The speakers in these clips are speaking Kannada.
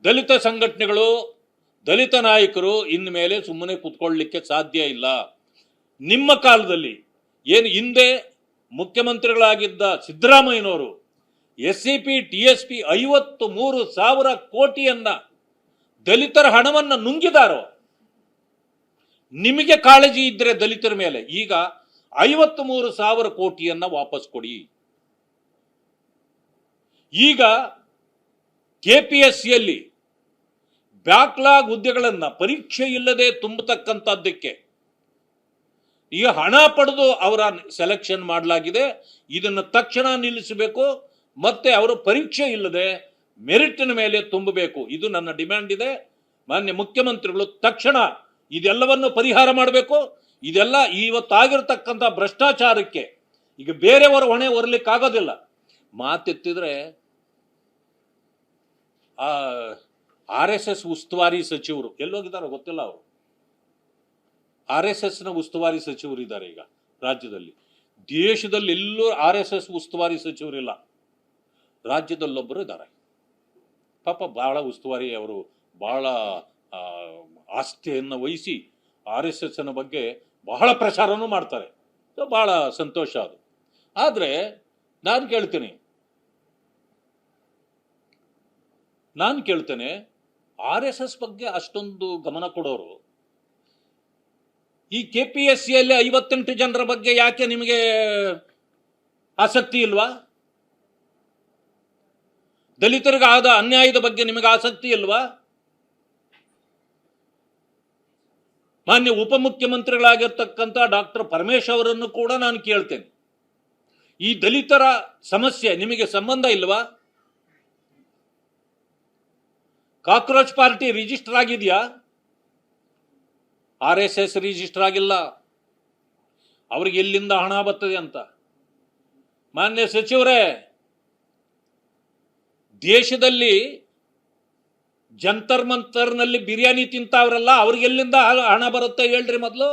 ದಲಿತ ಸಂಘಟನೆಗಳು, ದಲಿತ ನಾಯಕರು ಇನ್ಮೇಲೆ ಸುಮ್ಮನೆ ಕೂತ್ಕೊಳ್ಳಲಿಕ್ಕೆ ಸಾಧ್ಯ ಇಲ್ಲ. ನಿಮ್ಮ ಕಾಲದಲ್ಲಿ ಏನು ಹಿಂದೆ ಮುಖ್ಯಮಂತ್ರಿಗಳಾಗಿದ್ದ ಸಿದ್ದರಾಮಯ್ಯನವರು SCP TSP 53,000 ಕೋಟಿಯನ್ನ ದಲಿತರ ಹಣವನ್ನು ನುಂಗಿದಾರೋ, ನಿಮಗೆ ಕಾಳಜಿ ಇದ್ರೆ ದಲಿತರ ಮೇಲೆ ಈಗ 53,000 ಕೋಟಿಯನ್ನ ವಾಪಸ್ ಕೊಡಿ. ಈಗ KPSCಯಲ್ಲಿ ಬ್ಯಾಕ್ಲಾಗ್ ಹುದ್ದೆಗಳನ್ನ ಪರೀಕ್ಷೆ ಇಲ್ಲದೆ ತುಂಬತಕ್ಕಂಥದ್ದಕ್ಕೆ ಈಗ ಹಣ ಪಡೆದು ಅವರ ಸೆಲೆಕ್ಷನ್ ಮಾಡಲಾಗಿದೆ. ಇದನ್ನು ತಕ್ಷಣ ನಿಲ್ಲಿಸಬೇಕು, ಮತ್ತೆ ಅವರು ಪರೀಕ್ಷೆ ಇಲ್ಲದೆ ಮೆರಿಟಿನ ಮೇಲೆ ತುಂಬಬೇಕು. ಇದು ನನ್ನ ಡಿಮ್ಯಾಂಡ್ ಇದೆ. ಮಾನ್ಯ ಮುಖ್ಯಮಂತ್ರಿಗಳು ತಕ್ಷಣ ಇದೆಲ್ಲವನ್ನು ಪರಿಹಾರ ಮಾಡಬೇಕು. ಇದೆಲ್ಲ ಇವತ್ತಾಗಿರ್ತಕ್ಕಂಥ ಭ್ರಷ್ಟಾಚಾರಕ್ಕೆ ಈಗ ಬೇರೆಯವರ ಹೊಣೆ ಹೊರಲಿಕ್ಕಾಗೋದಿಲ್ಲ. ಮಾತೆತ್ತಿದ್ರೆ RSS ಉಸ್ತುವಾರಿ ಸಚಿವರು ಎಲ್ಲೋಗಿದ್ದಾರೆ ಗೊತ್ತಿಲ್ಲ. ಅವರು RSSನ ಉಸ್ತುವಾರಿ ಸಚಿವರು ಇದ್ದಾರೆ ಈಗ ರಾಜ್ಯದಲ್ಲಿ. ದೇಶದಲ್ಲಿ ಎಲ್ಲೂ RSS ಉಸ್ತುವಾರಿ ಸಚಿವರಿಲ್ಲ, ರಾಜ್ಯದಲ್ಲೊಬ್ಬರು ಇದ್ದಾರೆ. ಪಾಪ ಬಹಳ ಉಸ್ತುವಾರಿ, ಅವರು ಬಹಳ ಆಸ್ಥೆಯನ್ನು ವಹಿಸಿ RSSನ ಬಗ್ಗೆ ಬಹಳ ಪ್ರಚಾರನೂ ಮಾಡ್ತಾರೆ. ಬಹಳ ಸಂತೋಷ ಅದು. ಆದರೆ ನಾನು ಕೇಳ್ತೇನೆ RSS ಬಗ್ಗೆ ಅಷ್ಟೊಂದು ಗಮನ ಕೊಡೋರು ಈ KPSCಯಲ್ಲಿ 58 ಜನರ ಬಗ್ಗೆ ಯಾಕೆ ನಿಮಗೆ ಆಸಕ್ತಿ ಇಲ್ವಾ? ದಲಿತರಿಗಾದ ಅನ್ಯಾಯದ ಬಗ್ಗೆ ನಿಮಗೆ ಆಸಕ್ತಿ ಇಲ್ವಾ? ಮಾನ್ಯ ಉಪಮುಖ್ಯಮಂತ್ರಿಗಳಾಗಿರ್ತಕ್ಕಂಥ ಡಾಕ್ಟರ್ ಪರಮೇಶ್ ಅವರನ್ನು ಕೂಡ ನಾನು ಕೇಳ್ತೇನೆ, ಈ ದಲಿತರ ಸಮಸ್ಯೆ ನಿಮಗೆ ಸಂಬಂಧ ಇಲ್ವಾ? ಕಾಕ್ರೋಚ್ ಪಾರ್ಟಿ ರಿಜಿಸ್ಟರ್ ಆಗಿದೆಯಾ? RSS ರಿಜಿಸ್ಟರ್ ಆಗಿಲ್ಲ. ಅವ್ರಿಗೆ ಎಲ್ಲಿಂದ ಹಣ ಬರ್ತದೆ ಅಂತ. ಮಾನ್ಯ ಸಚಿವರೇ, ದೇಶದಲ್ಲಿ ಜಂತರ್ ಮಂತರ್ನಲ್ಲಿ ಬಿರಿಯಾನಿ ತಿಂತಾವ್ರಲ್ಲ, ಅವ್ರಿಗೆ ಎಲ್ಲಿಂದ ಹಣ ಬರುತ್ತೆ ಹೇಳ್ರಿ ಮೊದಲು.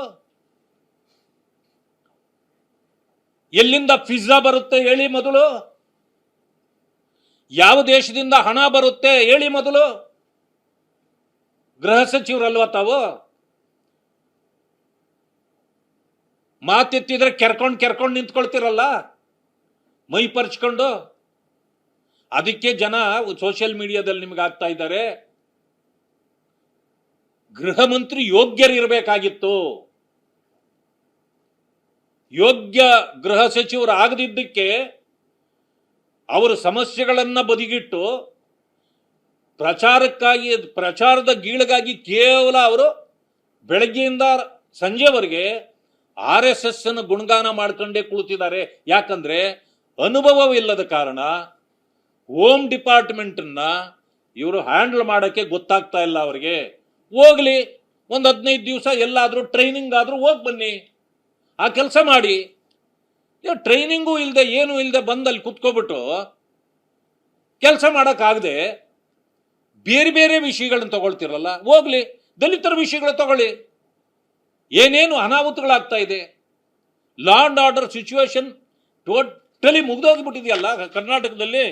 ಎಲ್ಲಿಂದ ಪಿಜ್ಜಾ ಬರುತ್ತೆ ಹೇಳಿ ಮೊದಲು. ಯಾವ ದೇಶದಿಂದ ಹಣ ಬರುತ್ತೆ ಹೇಳಿ ಮೊದಲು. ಗೃಹ ಸಚಿವರಲ್ವಾ ತಾವು? ಮಾತೆತ್ತಿದ್ರೆ ಕೆರ್ಕೊಂಡು ನಿಂತ್ಕೊಳ್ತಿರಲ್ಲ, ಮೈ ಪರ್ಚ್ಕೊಂಡು. ಅದಕ್ಕೆ ಜನ ಸೋಷಿಯಲ್ ಮೀಡಿಯಾದಲ್ಲಿ ನಿಮ್ಗೆ ಆಗ್ತಾ ಇದ್ದಾರೆ. ಗೃಹ ಮಂತ್ರಿ ಯೋಗ್ಯರಿರಬೇಕಾಗಿತ್ತು. ಯೋಗ್ಯ ಗೃಹ ಸಚಿವರು ಆಗದಿದ್ದಕ್ಕೆ ಅವರು ಸಮಸ್ಯೆಗಳನ್ನ ಬದಿಗಿಟ್ಟು ಪ್ರಚಾರದ ಗೀಳಿಗಾಗಿ ಕೇವಲ ಅವರು ಬೆಳಗ್ಗೆಯಿಂದ ಸಂಜೆವರೆಗೆ RSS ಅನ್ನು ಗುಣಗಾನ ಮಾಡ್ಕೊಂಡೇ ಕುಳಿತಿದ್ದಾರೆ. ಯಾಕಂದ್ರೆ ಅನುಭವವಿಲ್ಲದ ಕಾರಣ ಹೋಮ್ ಡಿಪಾರ್ಟ್ಮೆಂಟನ್ನ ಇವರು ಹ್ಯಾಂಡಲ್ ಮಾಡೋಕ್ಕೆ ಗೊತ್ತಾಗ್ತಾ ಇಲ್ಲ ಅವರಿಗೆ. ಹೋಗ್ಲಿ, ಒಂದು 15 ದಿವಸ ಎಲ್ಲಾದರೂ ಟ್ರೈನಿಂಗ್ ಆದರೂ ಹೋಗಿ ಬನ್ನಿ, ಆ ಕೆಲಸ ಮಾಡಿ. ಟ್ರೈನಿಂಗು ಇಲ್ಲದೆ ಏನೂ ಇಲ್ಲದೆ ಬಂದಲ್ಲಿ ಕುತ್ಕೊಬಿಟ್ಟು ಕೆಲಸ ಮಾಡೋಕ್ಕಾಗದೆ ಬೇರೆ ಬೇರೆ ವಿಷಯಗಳನ್ನ ತಗೊಳ್ತಿರಲ್ಲ. ಹೋಗ್ಲಿ, ದಲಿತರ ವಿಷಯಗಳು ತಗೊಳ್ಳಿ. ಏನೇನು ಅನಾಹುತಗಳಾಗ್ತಾ ಇದೆ, law and order situation totally ಮುಗ್ದೋಗ್ಬಿಟ್ಟಿದೆಯಲ್ಲ ಕರ್ನಾಟಕದಲ್ಲಿ.